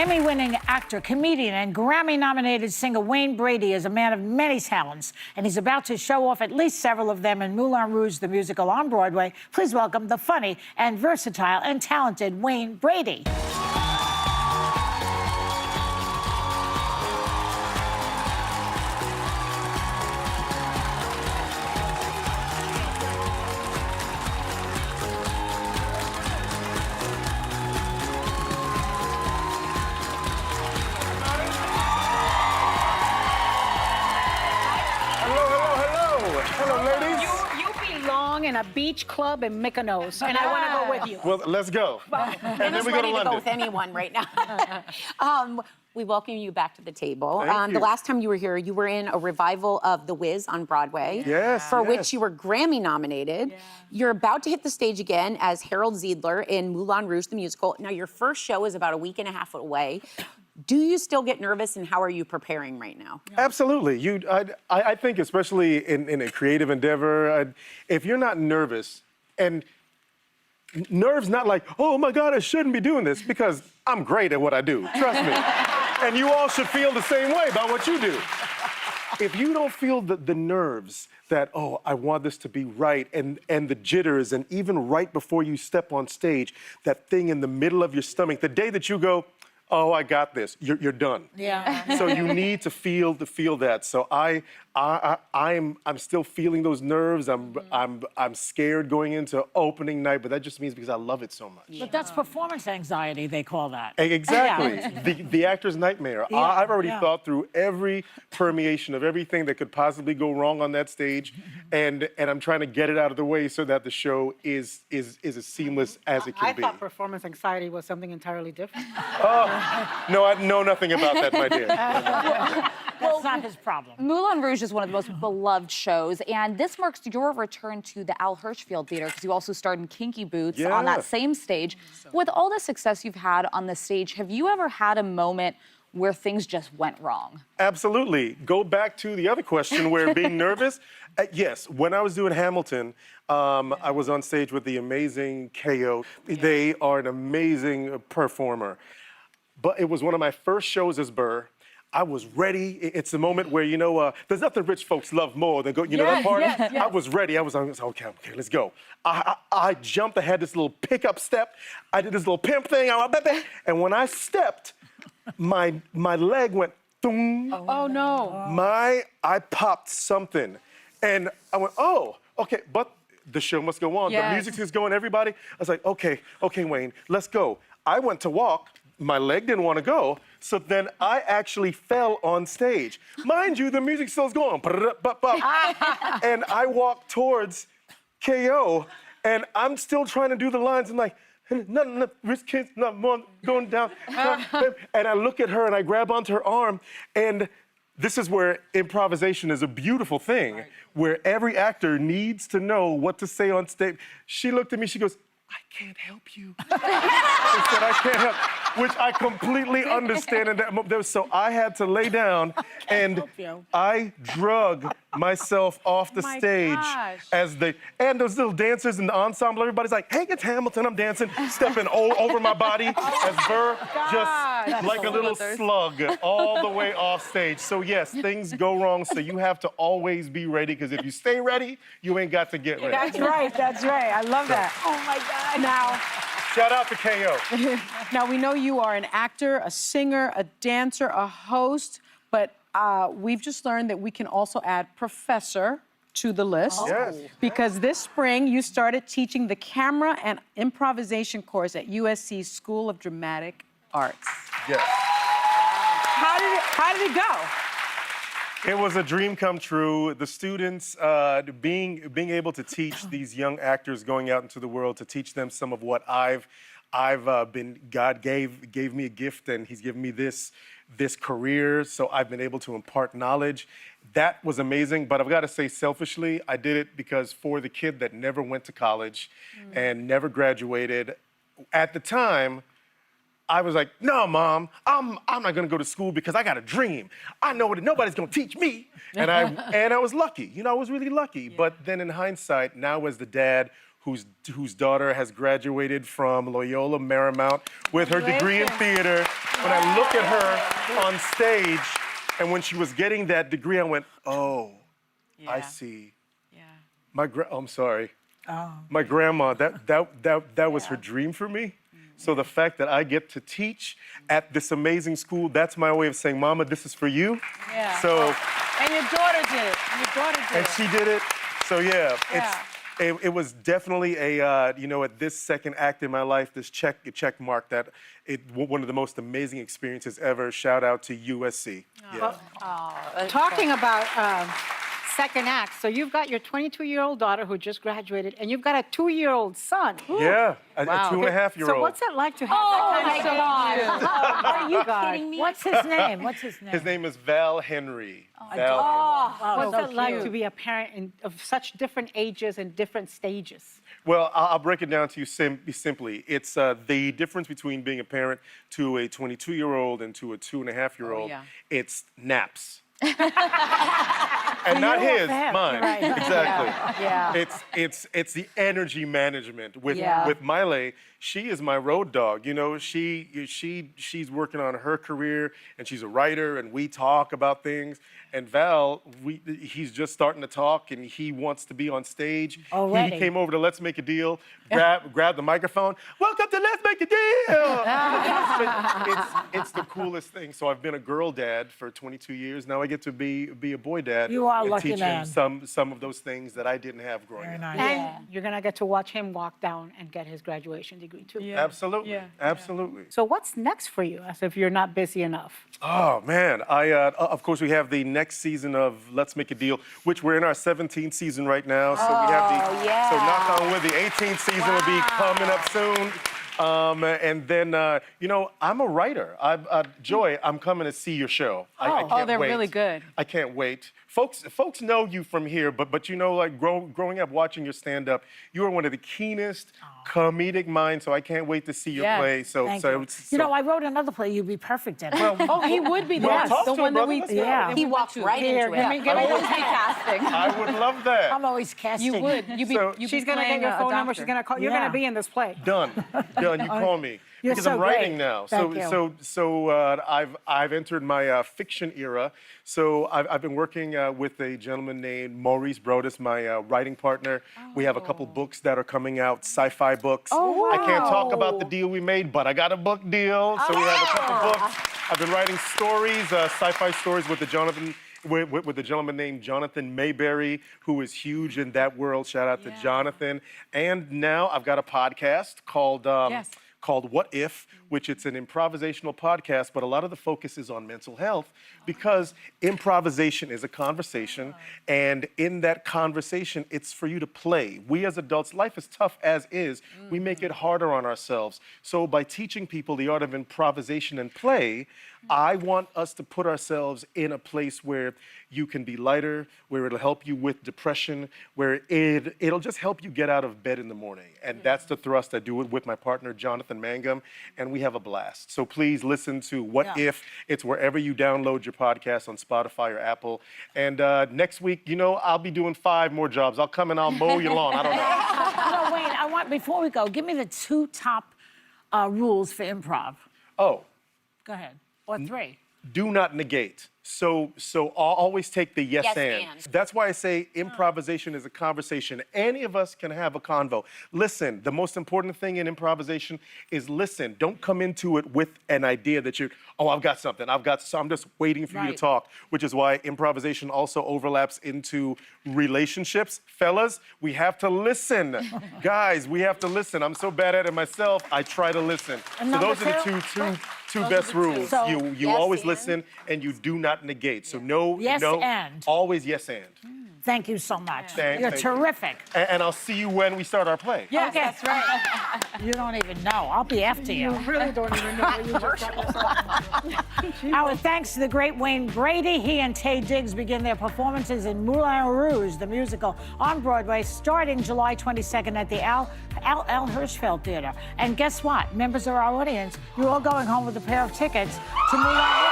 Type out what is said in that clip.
Emmy-winning actor, comedian, and Grammy-nominated singer Wayne Brady is a man of many talents, and he's about to show off at least several of them in Moulin Rouge, the musical on Broadway. Please welcome the funny and versatile and talented Wayne Brady. Hello, ladies. You belong in a beach club in Mykonos, and I want to go with you. Well, let's go. And then we go to ready to London. go with anyone right now. We welcome you back to the table. Thank you. The last time you were here, you were in a revival of The Wiz on Broadway. Yes, For yes. which you were Grammy nominated. Yeah. You're about to hit the stage again as Harold Zidler in Moulin Rouge, the musical. Now, your first show is about a week and a half away. Do you still get nervous, and how are you preparing right now? Absolutely. I think especially in a creative endeavor, if you're not nervous, and nerves not like, oh my God, I shouldn't be doing this, because I'm great at what I do, trust me. And you all should feel the same way about what you do. If you don't feel the nerves that, oh, I want this to be right, and the jitters, and even right before you step on stage, that thing in the middle of your stomach, the day that you go, oh, I got this, you're done. Yeah. So you need to feel that. So I'm still feeling those nerves. I'm scared going into opening night, but that just means because I love it so much. Yeah. But that's performance anxiety, they call that. Exactly. Yeah. The actor's nightmare. Yeah. I've already thought through every permeation of everything that could possibly go wrong on that stage, and I'm trying to get it out of the way so that the show is as seamless as it can be. I thought performance anxiety was something entirely different. No, I know nothing about that, my dear. That's not his problem. Moulin Rouge is one of the most beloved shows, and this marks your return to the Al Hirschfield Theater because you also starred in Kinky Boots on that same stage. With all the success you've had on the stage, have you ever had a moment where things just went wrong? Absolutely. Go back to the other question where being nervous. Yes, when I was doing Hamilton, I was on stage with the amazing KO. They are an amazing performer. But it was one of my first shows as Burr. I was ready. It's the moment where, there's nothing rich folks love more than go, that part? Yes. I was ready. I was okay, let's go. I jumped. I had this little pickup step. I did this little pimp thing. And when I stepped, my leg went, thung. Oh, no. I popped something. And I went, oh, okay, but the show must go on. Yes. The music is going, everybody. I was like, okay, Wayne, let's go. I went to walk. My leg didn't want to go, so then I actually fell on stage. Mind you, the music still's going. And I walked towards KO, and I'm still trying to do the lines. I'm like, nothing, rich kids, not more, going down. And I look at her, and I grab onto her arm, and this is where improvisation is a beautiful thing, where every actor needs to know what to say on stage. She looked at me, she goes, I can't help you. She said, I can't help, which I completely understand in that moment. So I had to lay down, and I drug myself off the stage and those little dancers in the ensemble, everybody's like, hey, it's Hamilton, I'm dancing, stepping all over my body as Burr, just like a little slug all the way off stage. So yes, things go wrong, so you have to always be ready, because if you stay ready, you ain't got to get ready. That's right. I love that. Oh, my God. Now, shout out to KO. Now, we know you are an actor, a singer, a dancer, a host, but we've just learned that we can also add professor to the list. Yes. Because this spring, you started teaching the camera and improvisation course at USC's School of Dramatic Arts. Yes. How did it go? It was a dream come true. The students, being able to teach these young actors going out into the world, to teach them some of what I've been. God gave me a gift, and He's given me this career. So I've been able to impart knowledge. That was amazing. But I've got to say, selfishly, I did it because for the kid that never went to college and never graduated, at the time, I was like, no, Mom, I'm not gonna go to school because I got a dream. I know that nobody's gonna teach me. And I was lucky, I was really lucky. Yeah. But then in hindsight, now as the dad whose daughter has graduated from Loyola Marymount with her degree in theater. When I look at her on stage, and when she was getting that degree, I went, oh, I see. Yeah. I'm sorry. Oh. My grandma, that was her dream for me. So the fact that I get to teach at this amazing school, that's my way of saying, Mama, this is for you. Yeah. So. And your daughter did it. And she did it. So yeah. It was definitely a, at this second act in my life, this check mark that one of the most amazing experiences ever. Shout out to USC. Yeah. Talking about second act, so you've got your 22-year-old daughter who just graduated, and you've got a 2-year-old son. Yeah, a 2.5-year-old. So what's it like to have that kind of son? Are you kidding me? What's his name? His name is Val Henry. What's it like to be a parent of such different ages and different stages? Well, I'll break it down to you simply. It's the difference between being a parent to a 22-year-old and to a 2.5-year-old. It's naps. And not his, mine. Right. Exactly. Yeah. It's the energy management with Miley. She is my road dog. She's working on her career, and she's a writer, and we talk about things. And Val, he's just starting to talk, and he wants to be on stage. Already. He came over to Let's Make a Deal, grabbed the microphone. Welcome to Let's Make a Deal. It's the coolest thing. So I've been a girl dad for 22 years. Now I get to be a boy dad. You are a lucky teach man. him some of those things that I didn't have growing Very up. nice. And you're going to get to watch him walk down and get his graduation degree, too. Yeah. Absolutely. Yeah. Absolutely. So what's next for you, as if you're not busy enough? Oh, man. Of course, we have the next season of Let's Make a Deal, which we're in our 17th season right now. So we have so knock on wood, the 18th season will be coming up soon. And then, I'm a writer. Joy, I'm coming to see your show. I can't they're wait. really good. I can't wait. Folks know you from here, but growing up watching your stand-up, you are one of the keenest comedic minds, so I can't wait to see your play. Thank you. I wrote another play you'd be perfect in. He would be Well, the talk to one him, that brother. we. Let's go. Yeah. He walks right into it. casting. I would love that. I'm always casting. You would. You'd be. So- You'd She's be going to get playing your a phone number. doctor. She's going to call. You're going to be in this play. Done. You call me. You're Because so I'm writing great. now. Thank you. So I've entered my fiction era. So I've been working with a gentleman named Maurice Brodus, my writing partner. We have a couple books that are coming out, sci-fi books. I can't talk about the deal we made, but I got a book deal. So we have a couple books. I've been writing stories, sci-fi stories with the gentleman named Jonathan Mayberry, who is huge in that world. Shout out to Jonathan. And now I've got a podcast called What If, which it's an improvisational podcast, but a lot of the focus is on mental health because improvisation is a conversation, and in that conversation, it's for you to play. We as adults, life is tough as is. We make it harder on ourselves. So by teaching people the art of improvisation and play, I want us to put ourselves in a place where you can be lighter, where it'll help you with depression, where it'll just help you get out of bed in the morning. And that's the thrust. I do it with my partner, Jonathan Mangum, and we have a blast. So please listen to What If. It's wherever you download your podcast on Spotify or Apple. And next week, I'll be doing 5 more jobs. I'll come and I'll mow your lawn. I don't know. Wayne, before we go, give me the 2 top rules for improv. Oh. Go ahead. Or 3. Do not negate. So I'll always take the yes and. That's why I say improvisation is a conversation. Any of us can have a convo. Listen, the most important thing in improvisation is listen. Don't come into it with an idea that I've got something. I'm just waiting for you to talk, which is why improvisation also overlaps into relationships. Fellas, we have to listen. Guys, we have to listen. I'm so bad at it myself. I try to listen. So those are the two best rules. So, you always listen and you do not negate. So and. Always yes and. Thank you so much. Thank You're you. terrific. And I'll see you when we start our play. Yes, that's right. You don't even know. I'll be after you. You really don't even know what you just got. Our thanks to the great Wayne Brady. He and Taye Diggs begin their performances in Moulin Rouge, the musical, on Broadway, starting July 22nd at the Al Hirschfeld Theater. And guess what? Members of our audience, you're all going home with a pair of tickets to Moulin Rouge.